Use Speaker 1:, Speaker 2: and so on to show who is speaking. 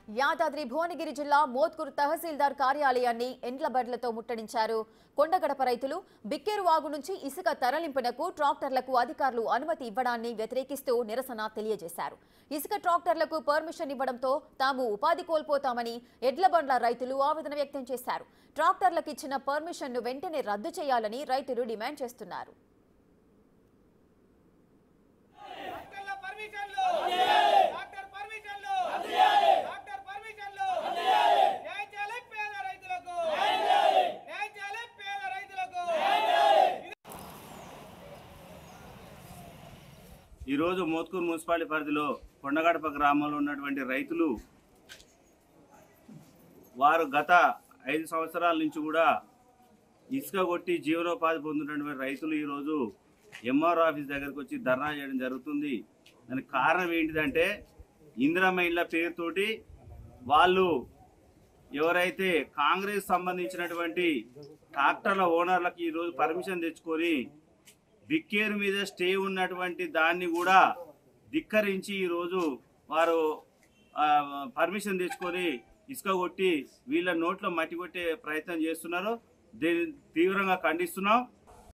Speaker 1: యాదాద్రి భువనగిరి జిల్లా మోత్కూరు తహసీల్దార్ కార్యాలయాన్ని ఎండ్ల బండ్లతో ముట్టడించారు. కొండగడప రైతులు బిక్కేరు వాగు నుంచి ఇసుక తరలింపునకు ట్రాక్టర్లకు అధికారులు అనుమతి ఇవ్వడాన్ని వ్యతిరేకిస్తూ నిరసన తెలియజేశారు. ఇసుక ట్రాక్టర్లకు పర్మిషన్ ఇవ్వడంతో తాము ఉపాధి కోల్పోతామని ఎడ్ల బండ్ల రైతులు ఆవేదన వ్యక్తం చేశారు. ట్రాక్టర్లకు ఇచ్చిన పర్మిషన్ను వెంటనే రద్దు చేయాలని రైతులు డిమాండ్ చేస్తున్నారు.
Speaker 2: ఈరోజు మోత్కూరు మున్సిపాలిటీ పరిధిలో కొండగడప గ్రామంలో ఉన్నటువంటి రైతులు వారు గత 5 సంవత్సరాల నుంచి కూడా ఇసుక కొట్టి జీవనోపాధి పొందుతున్నటువంటి రైతులు ఈరోజు ఎంఆర్ ఆఫీస్ దగ్గరకు వచ్చి ధర్నా చేయడం జరుగుతుంది. దానికి కారణం ఏంటిదంటే ఇందిరమ్మ ఇళ్ళ పేరుతోటి వాళ్ళు ఎవరైతే కాంగ్రెస్ సంబంధించినటువంటి ట్రాక్టర్ల ఓనర్లకు ఈరోజు పర్మిషన్ తెచ్చుకొని బిక్కేరు మీద స్టే ఉన్నటువంటి దాన్ని కూడా ధిక్కరించి ఈరోజు వారు పర్మిషన్ తెచ్చుకొని ఇసుక కొట్టి వీళ్ళ నోట్లో మట్టి కొట్టే ప్రయత్నం చేస్తున్నారు. దీన్ని తీవ్రంగా ఖండిస్తున్నాం.